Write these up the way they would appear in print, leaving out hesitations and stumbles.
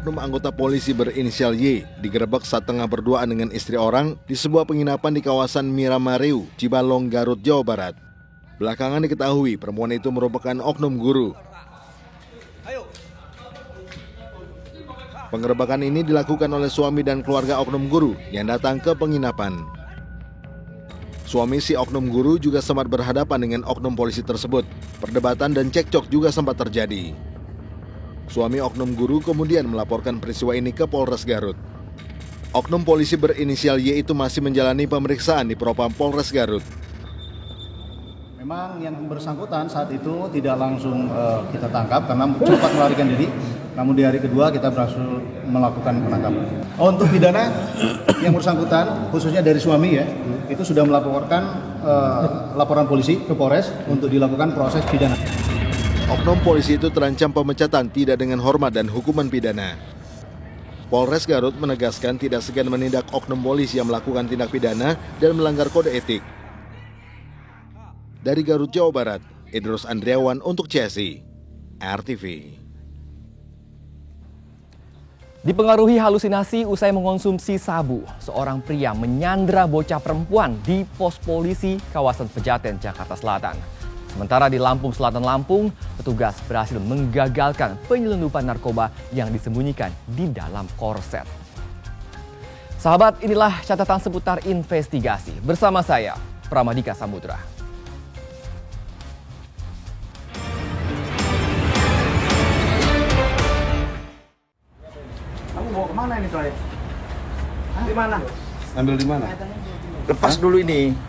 oknum anggota polisi berinisial Y digerebek saat tengah berduaan dengan istri orang di sebuah penginapan di kawasan Miramareu, Cibalong, Garut, Jawa Barat. Belakangan diketahui perempuan itu merupakan oknum guru. Penggerebekan ini dilakukan oleh suami dan keluarga oknum guru yang datang ke penginapan. Suami si oknum guru juga sempat berhadapan dengan oknum polisi tersebut. Perdebatan dan cekcok juga sempat terjadi. Suami oknum guru kemudian melaporkan peristiwa ini ke Polres Garut. Oknum polisi berinisial Y itu masih menjalani pemeriksaan di Propam Polres Garut. Memang yang bersangkutan saat itu tidak langsung kita tangkap karena cepat melarikan diri. Namun di hari kedua kita berhasil melakukan penangkapan. Untuk pidana yang bersangkutan khususnya dari suami ya, itu sudah melaporkan laporan polisi ke Polres untuk dilakukan proses pidana. Oknum polisi itu terancam pemecatan tidak dengan hormat dan hukuman pidana. Polres Garut menegaskan tidak segan menindak oknum polisi yang melakukan tindak pidana dan melanggar kode etik. Dari Garut, Jawa Barat, Idrus Andriawan untuk CSI, RTV. Dipengaruhi halusinasi usai mengonsumsi sabu, seorang pria menyandra bocah perempuan di pos polisi kawasan Pejaten, Jakarta Selatan. Sementara di Lampung Selatan Lampung, petugas berhasil menggagalkan penyelundupan narkoba yang disembunyikan di dalam korset. Sahabat, inilah catatan seputar investigasi. Bersama saya, Pramadika Samudra. Kamu bawa kemana ini Troy? Di mana? Ambil di mana? Lepas dulu ini.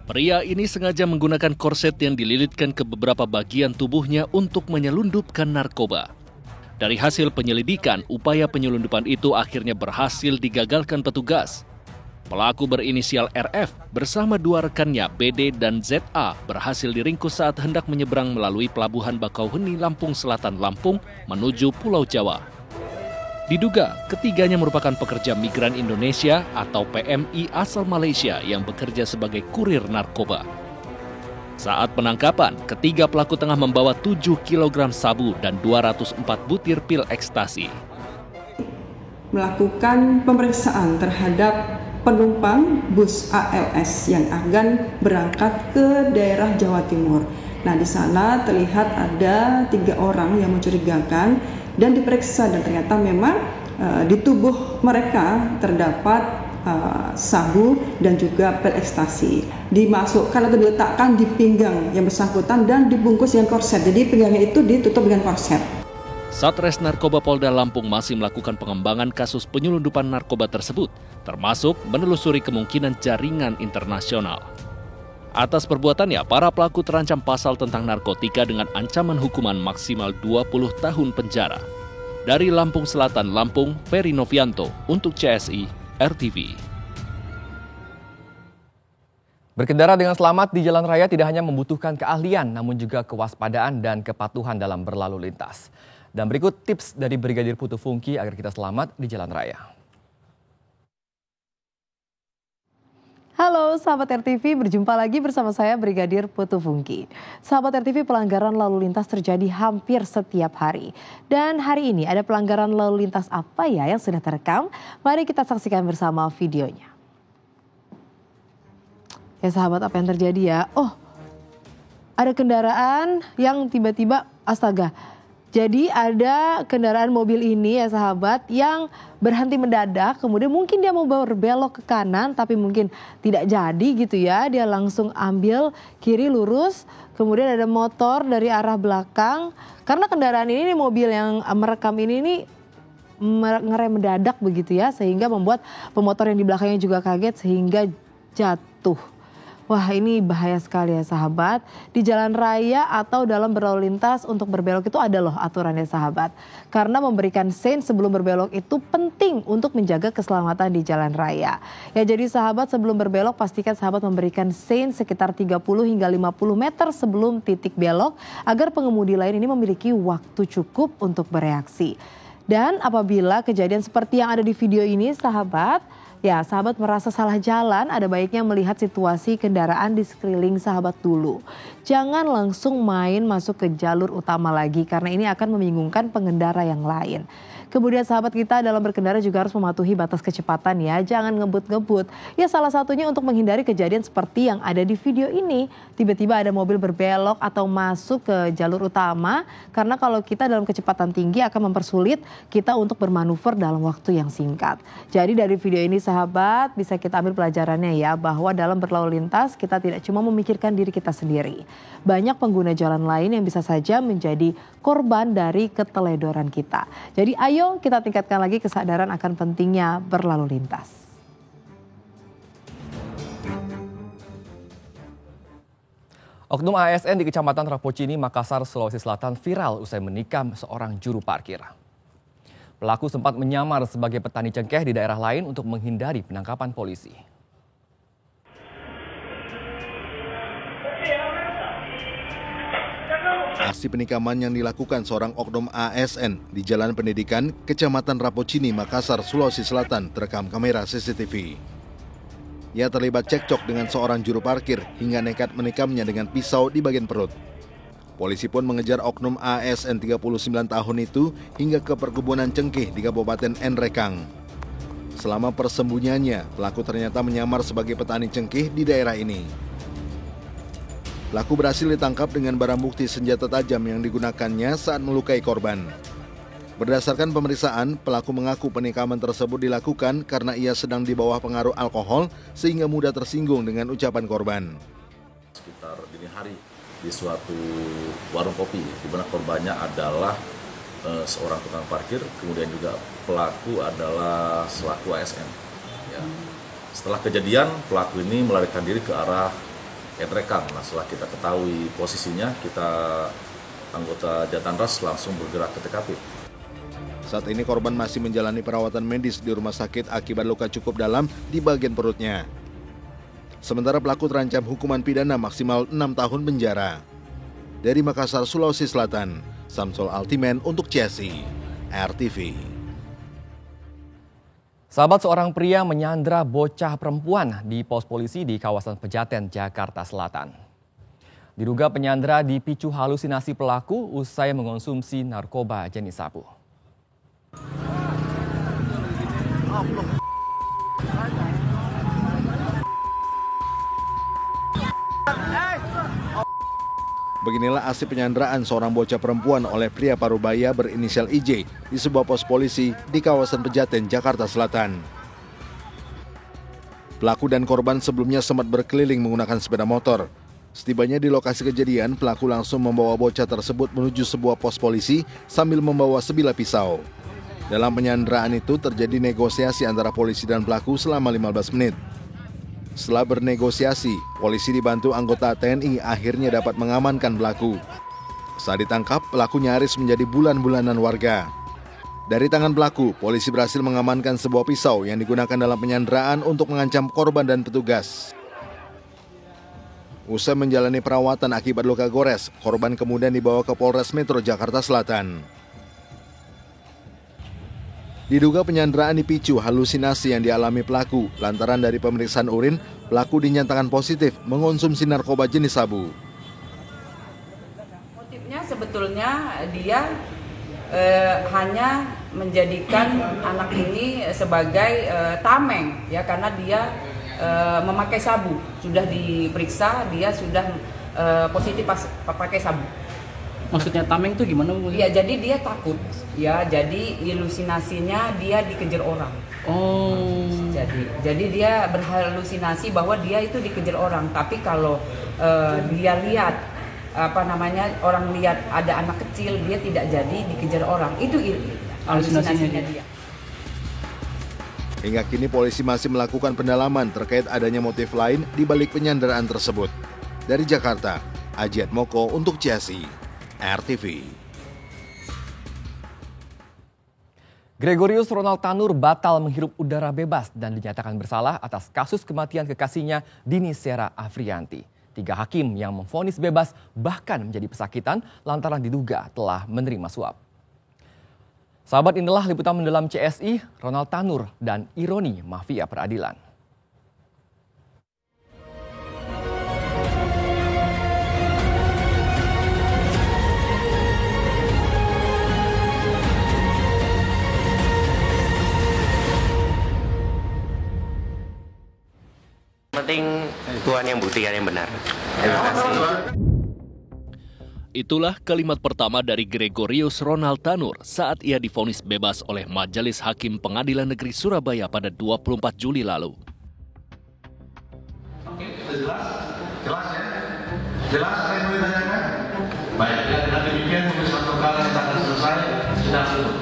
Pria ini sengaja menggunakan korset yang dililitkan ke beberapa bagian tubuhnya untuk menyelundupkan narkoba. Dari hasil penyelidikan, upaya penyelundupan itu akhirnya berhasil digagalkan petugas. Pelaku berinisial RF bersama dua rekannya BD dan ZA berhasil diringkus saat hendak menyeberang melalui Pelabuhan Bakauheni, Lampung Selatan, Lampung menuju Pulau Jawa. Diduga ketiganya merupakan pekerja migran Indonesia atau PMI asal Malaysia yang bekerja sebagai kurir narkoba. Saat penangkapan, ketiga pelaku tengah membawa 7 kg sabu dan 204 butir pil ekstasi. Melakukan pemeriksaan terhadap penumpang bus ALS yang akan berangkat ke daerah Jawa Timur. Nah, di sana terlihat ada 3 orang yang mencurigakan dan diperiksa dan ternyata memang di tubuh mereka terdapat sabu dan juga pil ekstasi. Dimasukkan atau diletakkan di pinggang yang bersangkutan dan dibungkus dengan korset. Jadi pinggangnya itu ditutup dengan korset. Satres Narkoba Polda Lampung masih melakukan pengembangan kasus penyelundupan narkoba tersebut, termasuk menelusuri kemungkinan jaringan internasional. Atas perbuatannya, para pelaku terancam pasal tentang narkotika dengan ancaman hukuman maksimal 20 tahun penjara. Dari Lampung Selatan, Lampung, Ferry Novianto untuk CSI RTV. Berkendara dengan selamat di jalan raya tidak hanya membutuhkan keahlian, namun juga kewaspadaan dan kepatuhan dalam berlalu lintas. Dan berikut tips dari Brigadir Putu Fungki agar kita selamat di jalan raya. Halo sahabat RTV, berjumpa lagi bersama saya Brigadir Putu Fungki. Sahabat RTV, pelanggaran lalu lintas terjadi hampir setiap hari. Dan hari ini ada pelanggaran lalu lintas apa ya yang sudah terekam? Mari kita saksikan bersama videonya. Ya sahabat, apa yang terjadi ya? Oh, ada kendaraan yang tiba-tiba, astaga. Jadi ada kendaraan mobil ini ya sahabat yang berhenti mendadak, kemudian mungkin dia mau berbelok ke kanan tapi mungkin tidak jadi gitu ya. Dia langsung ambil kiri lurus, kemudian ada motor dari arah belakang. Karena kendaraan ini mobil yang merekam ini ngerem mendadak begitu ya, sehingga membuat pemotor yang di belakangnya juga kaget sehingga jatuh. Wah, ini bahaya sekali ya sahabat. Di jalan raya atau dalam berlalu lintas untuk berbelok itu ada loh aturannya sahabat. Karena memberikan sein sebelum berbelok itu penting untuk menjaga keselamatan di jalan raya. Ya, jadi sahabat sebelum berbelok pastikan sahabat memberikan sein sekitar 30 hingga 50 meter sebelum titik belok agar pengemudi lain ini memiliki waktu cukup untuk bereaksi. Dan apabila kejadian seperti yang ada di video ini sahabat, ya, sahabat merasa salah jalan, ada baiknya melihat situasi kendaraan di sekeliling sahabat dulu. Jangan langsung main masuk ke jalur utama lagi karena ini akan membingungkan pengendara yang lain. Kemudian sahabat kita dalam berkendara juga harus mematuhi batas kecepatan ya, jangan ngebut-ngebut. Ya salah satunya untuk menghindari kejadian seperti yang ada di video ini. Tiba-tiba ada mobil berbelok atau masuk ke jalur utama, karena kalau kita dalam kecepatan tinggi akan mempersulit kita untuk bermanuver dalam waktu yang singkat. Jadi dari video ini sahabat bisa kita ambil pelajarannya ya, bahwa dalam berlalu lintas kita tidak cuma memikirkan diri kita sendiri. Banyak pengguna jalan lain yang bisa saja menjadi korban dari keteledoran kita. Jadi ayo kita tingkatkan lagi kesadaran akan pentingnya berlalu lintas. Oknum ASN di Kecamatan Rapocini, Makassar, Sulawesi Selatan viral usai menikam seorang juru parkir. Pelaku sempat menyamar sebagai petani cengkeh di daerah lain untuk menghindari penangkapan polisi. Aksi penikaman yang dilakukan seorang oknum ASN di Jalan Pendidikan, Kecamatan Rapocini, Makassar, Sulawesi Selatan terekam kamera CCTV. Ia terlibat cekcok dengan seorang juru parkir hingga nekat menikamnya dengan pisau di bagian perut. Polisi pun mengejar oknum ASN 39 tahun itu hingga ke perkebunan cengkeh di Kabupaten Nrekang. Selama persembunyiannya, pelaku ternyata menyamar sebagai petani cengkeh di daerah ini. Pelaku berhasil ditangkap dengan barang bukti senjata tajam yang digunakannya saat melukai korban. Berdasarkan pemeriksaan, pelaku mengaku penikaman tersebut dilakukan karena ia sedang di bawah pengaruh alkohol sehingga mudah tersinggung dengan ucapan korban. Sekitar dini hari di suatu warung kopi, di mana korbannya adalah seorang tukang parkir, kemudian juga pelaku adalah selaku ASN. Ya. Setelah kejadian, pelaku ini melarikan diri ke arah Nrekang. Nah, setelah kita ketahui posisinya, kita anggota Jatanras langsung bergerak ke TKP. Saat ini korban masih menjalani perawatan medis di rumah sakit akibat luka cukup dalam di bagian perutnya. Sementara pelaku terancam hukuman pidana maksimal 6 tahun penjara. Dari Makassar, Sulawesi Selatan, Samsul Altimen untuk CSI, RTV. Sahabat, seorang pria menyandra bocah perempuan di pos polisi di kawasan Pejaten, Jakarta Selatan. Diduga penyandra dipicu halusinasi pelaku usai mengonsumsi narkoba jenis sabu. Beginilah aksi penyanderaan seorang bocah perempuan oleh pria parubaya berinisial IJ di sebuah pos polisi di kawasan Pejaten, Jakarta Selatan. Pelaku dan korban sebelumnya sempat berkeliling menggunakan sepeda motor. Setibanya di lokasi kejadian, pelaku langsung membawa bocah tersebut menuju sebuah pos polisi sambil membawa sebilah pisau. Dalam penyanderaan itu terjadi negosiasi antara polisi dan pelaku selama 15 menit. Setelah bernegosiasi, polisi dibantu anggota TNI akhirnya dapat mengamankan pelaku. Saat ditangkap, pelaku nyaris menjadi bulan-bulanan warga. Dari tangan pelaku, polisi berhasil mengamankan sebuah pisau yang digunakan dalam penyanderaan untuk mengancam korban dan petugas. Usai menjalani perawatan akibat luka gores, korban kemudian dibawa ke Polres Metro Jakarta Selatan. Diduga penyanderaan dipicu halusinasi yang dialami pelaku lantaran dari pemeriksaan urin, pelaku dinyatakan positif mengonsumsi narkoba jenis sabu. Motifnya sebetulnya dia hanya menjadikan anak ini sebagai tameng ya, karena dia memakai sabu. Sudah diperiksa, dia sudah positif pakai sabu. Maksudnya tameng itu gimana, Bu? Iya, jadi dia takut. Ya, jadi halusinasinya dia dikejar orang. Oh. Jadi dia berhalusinasi bahwa dia itu dikejar orang. Tapi kalau dia lihat orang lihat ada anak kecil, dia tidak jadi dikejar orang. Itu halusinasinya dia. Hingga kini polisi masih melakukan pendalaman terkait adanya motif lain di balik penyanderaan tersebut. Dari Jakarta, Ajiat Moko untuk CSI, RTV. Gregorius Ronald Tanur batal menghirup udara bebas dan dinyatakan bersalah atas kasus kematian kekasihnya Dini Sera Afrianti. 3 hakim yang memvonis bebas bahkan menjadi pesakitan lantaran diduga telah menerima suap. Sahabat, inilah liputan mendalam CSI, Ronald Tanur dan ironi mafia peradilan. Penting Tuhan yang buktikan yang benar. Terima kasih. Itulah kalimat pertama dari Gregorius Ronald Tanur saat ia divonis bebas oleh Majelis Hakim Pengadilan Negeri Surabaya pada 24 Juli lalu. Oke, itu jelas? Jelas ya? Jelas apa yang boleh ditanyakan? Baik, dengan demikian pemeriksaan perkara kita akan selesai. Sudah selesai.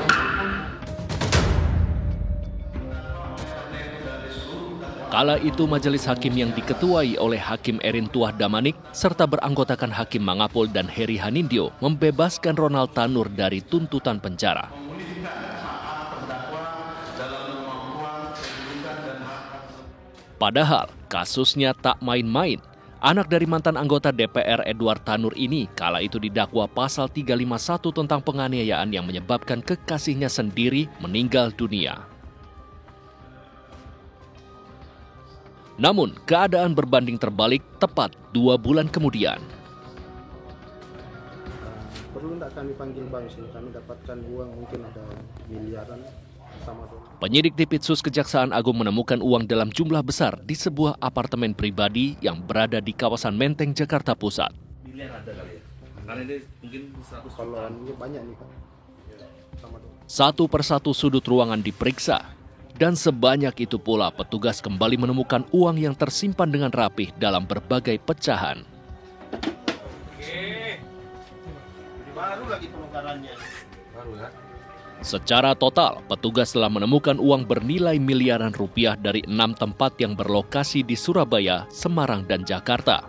Kala itu majelis hakim yang diketuai oleh Hakim Erin Tuah Damanik serta beranggotakan Hakim Mangapul dan Heri Hanindyo membebaskan Ronald Tanur dari tuntutan penjara. Padahal kasusnya tak main-main. Anak dari mantan anggota DPR Edward Tanur ini kala itu didakwa pasal 351 tentang penganiayaan yang menyebabkan kekasihnya sendiri meninggal dunia. Namun, keadaan berbanding terbalik tepat 2 bulan kemudian. Perlu tidak kami panggil bank sini, kami dapatkan uang mungkin ada miliaran sama tuh. Penyidik Dipitsus Kejaksaan Agung menemukan uang dalam jumlah besar di sebuah apartemen pribadi yang berada di kawasan Menteng, Jakarta Pusat. Miliar ada kali ya? Karena ini mungkin 100 kalau banyak nih Pak. Sama tuh. Satu persatu sudut ruangan diperiksa. Dan sebanyak itu pula petugas kembali menemukan uang yang tersimpan dengan rapih dalam berbagai pecahan. Oke. Baru lagi penukarannya. Baru ya? Secara total, petugas telah menemukan uang bernilai miliaran rupiah dari 6 tempat yang berlokasi di Surabaya, Semarang, dan Jakarta.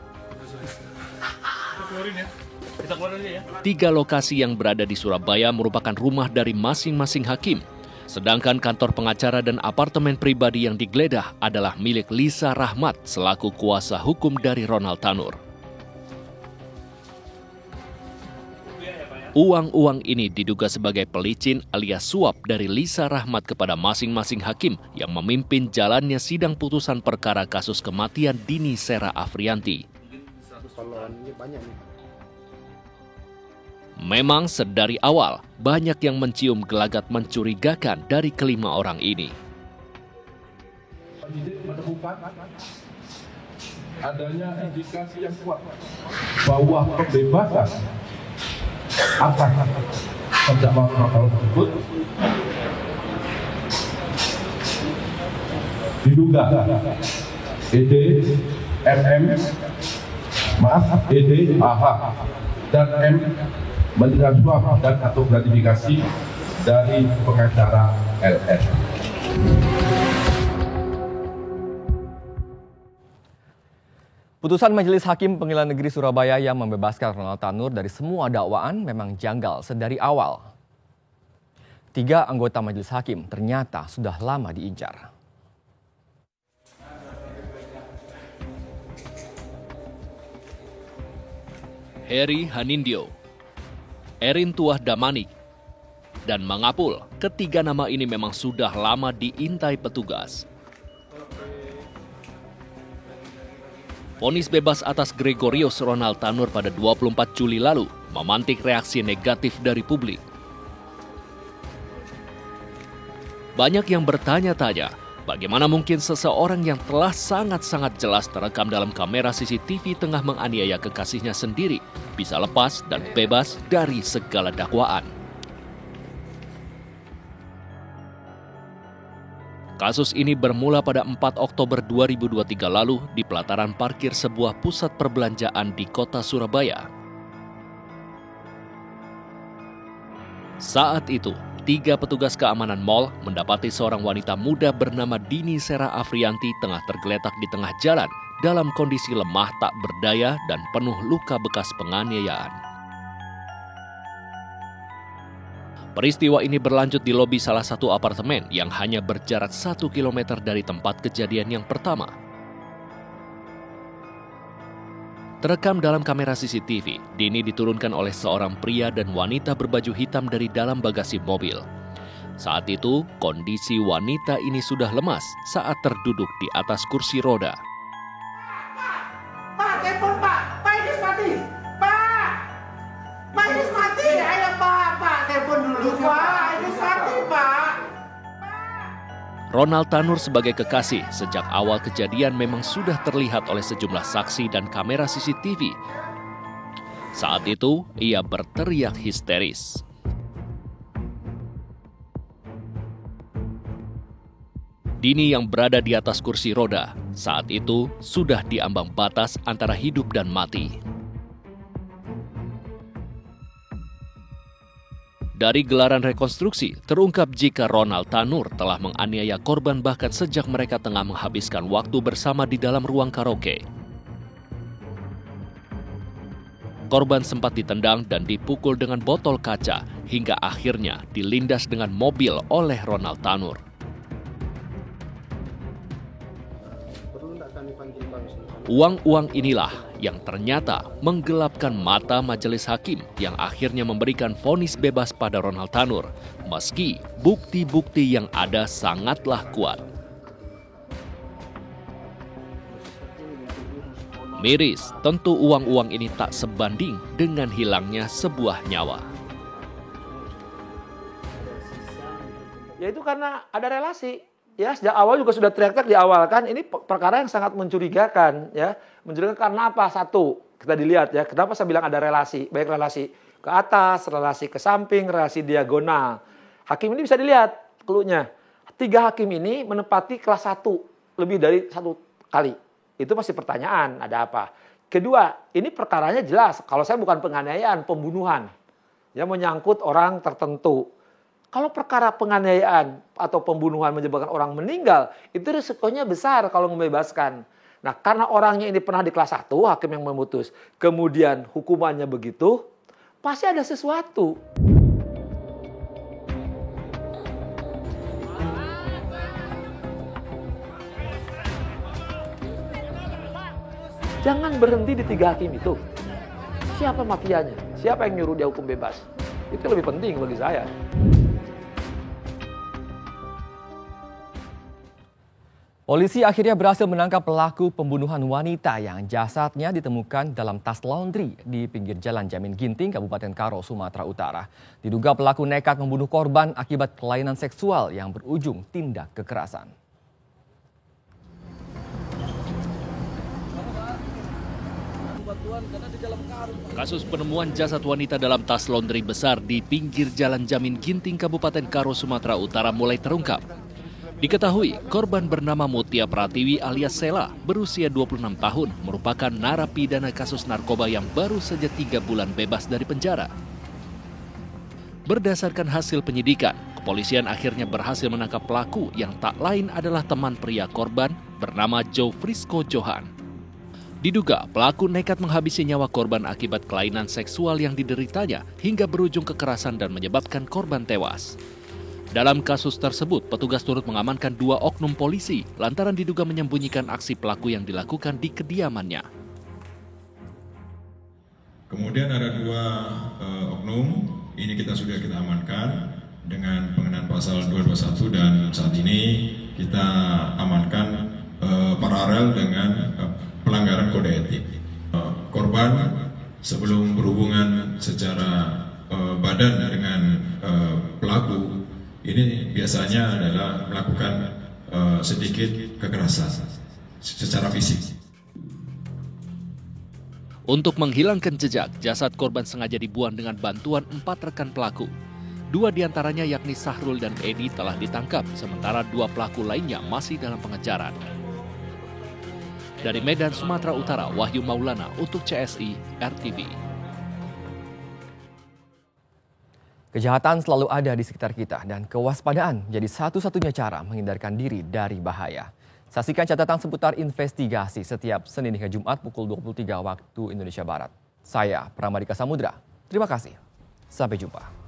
3 lokasi yang berada di Surabaya merupakan rumah dari masing-masing hakim. Sedangkan kantor pengacara dan apartemen pribadi yang digeledah adalah milik Lisa Rahmat selaku kuasa hukum dari Ronald Tanur. Uang-uang ini diduga sebagai pelicin alias suap dari Lisa Rahmat kepada masing-masing hakim yang memimpin jalannya sidang putusan perkara kasus kematian Dini Sera Afrianti. Memang sedari awal, banyak yang mencium gelagat mencurigakan dari kelima orang ini. Penyidik menemukan adanya indikasi yang kuat bahwa pembebasan atas terdakwa Ronald tersebut diduga ED, RM, ED, AH, dan M menerima suap dan atau gratifikasi dari pengacara LS. Putusan Majelis Hakim Pengadilan Negeri Surabaya yang membebaskan Ronald Tanur dari semua dakwaan memang janggal sedari awal. 3 anggota Majelis Hakim ternyata sudah lama diincar. Heri Hanindyo, Erin Tuah Damanik, dan Mangapul. Ketiga nama ini memang sudah lama diintai petugas. Vonis bebas atas Gregorius Ronald Tanur pada 24 Juli lalu memantik reaksi negatif dari publik. Banyak yang bertanya-tanya, bagaimana mungkin seseorang yang telah sangat-sangat jelas terekam dalam kamera CCTV tengah menganiaya kekasihnya sendiri bisa lepas dan bebas dari segala dakwaan. Kasus ini bermula pada 4 Oktober 2023 lalu di pelataran parkir sebuah pusat perbelanjaan di kota Surabaya. Saat itu, 3 petugas keamanan mal mendapati seorang wanita muda bernama Dini Sera Afrianti tengah tergeletak di tengah jalan dalam kondisi lemah tak berdaya dan penuh luka bekas penganiayaan. Peristiwa ini berlanjut di lobi salah satu apartemen yang hanya berjarak 1 km dari tempat kejadian yang pertama. Terekam dalam kamera CCTV, Dini diturunkan oleh seorang pria dan wanita berbaju hitam dari dalam bagasi mobil. Saat itu, kondisi wanita ini sudah lemas saat terduduk di atas kursi roda. Pak, telepon Pak. Pak Idris mati. Pak. Pak Idris mati. Ayo Pak. Pak, telepon dulu Pak. Idris mati Pak. Ronald Tanur sebagai kekasih sejak awal kejadian memang sudah terlihat oleh sejumlah saksi dan kamera CCTV. Saat itu, ia berteriak histeris. Dini yang berada di atas kursi roda saat itu sudah di ambang batas antara hidup dan mati. Dari gelaran rekonstruksi, terungkap jika Ronald Tanur telah menganiaya korban bahkan sejak mereka tengah menghabiskan waktu bersama di dalam ruang karaoke. Korban sempat ditendang dan dipukul dengan botol kaca hingga akhirnya dilindas dengan mobil oleh Ronald Tanur. Uang-uang inilah yang ternyata menggelapkan mata majelis hakim yang akhirnya memberikan vonis bebas pada Ronald Tanur, meski bukti-bukti yang ada sangatlah kuat. Miris, tentu uang-uang ini tak sebanding dengan hilangnya sebuah nyawa. Ya itu karena ada relasi. Ya, sejak awal juga sudah teriak-teriak di awal kan, ini perkara yang sangat mencurigakan ya. Mencurigakan karena apa? Satu, kita dilihat ya, kenapa saya bilang ada relasi, baik relasi ke atas, relasi ke samping, relasi diagonal. Hakim ini bisa dilihat clue-nya. 3 hakim ini menempati kelas 1 lebih dari 1 kali. Itu masih pertanyaan, ada apa? Kedua, ini perkaranya jelas, kalau saya bukan penganiayaan, pembunuhan. Ya, menyangkut orang tertentu. Kalau perkara penganiayaan atau pembunuhan menyebabkan orang meninggal, itu risikonya besar kalau membebaskan. Nah, karena orangnya ini pernah di kelas 1, hakim yang memutus, kemudian hukumannya begitu, pasti ada sesuatu. Jangan berhenti di 3 hakim itu. Siapa mafianya? Siapa yang nyuruh dia hukum bebas? Itu lebih penting bagi saya. Polisi akhirnya berhasil menangkap pelaku pembunuhan wanita yang jasadnya ditemukan dalam tas laundry di pinggir Jalan Jamin Ginting, Kabupaten Karo, Sumatera Utara. Diduga pelaku nekat membunuh korban akibat kelainan seksual yang berujung tindak kekerasan. Kasus penemuan jasad wanita dalam tas laundry besar di pinggir Jalan Jamin Ginting, Kabupaten Karo, Sumatera Utara mulai terungkap. Diketahui, korban bernama Mutia Pratiwi alias Sela, berusia 26 tahun, merupakan narapidana kasus narkoba yang baru saja 3 bulan bebas dari penjara. Berdasarkan hasil penyidikan, kepolisian akhirnya berhasil menangkap pelaku yang tak lain adalah teman pria korban bernama Joe Frisco Johan. Diduga pelaku nekat menghabisi nyawa korban akibat kelainan seksual yang dideritanya hingga berujung kekerasan dan menyebabkan korban tewas. Dalam kasus tersebut, petugas turut mengamankan 2 oknum polisi lantaran diduga menyembunyikan aksi pelaku yang dilakukan di kediamannya. Kemudian ada 2 oknum, ini kita amankan dengan pengenaan pasal 221 dan saat ini kita amankan paralel dengan pelanggaran kode etik. Korban sebelum berhubungan secara badan dengan pelaku, ini biasanya adalah melakukan sedikit kekerasan secara fisik. Untuk menghilangkan jejak, jasad korban sengaja dibuang dengan bantuan 4 rekan pelaku. 2 diantaranya yakni Sahrul dan Edi telah ditangkap, sementara 2 pelaku lainnya masih dalam pengejaran. Dari Medan, Sumatera Utara, Wahyu Maulana untuk CSI RTV. Kejahatan selalu ada di sekitar kita dan kewaspadaan menjadi satu-satunya cara menghindarkan diri dari bahaya. Saksikan catatan seputar investigasi setiap Senin hingga Jumat pukul 23 waktu Indonesia Barat. Saya Pramadika Samudra. Terima kasih. Sampai jumpa.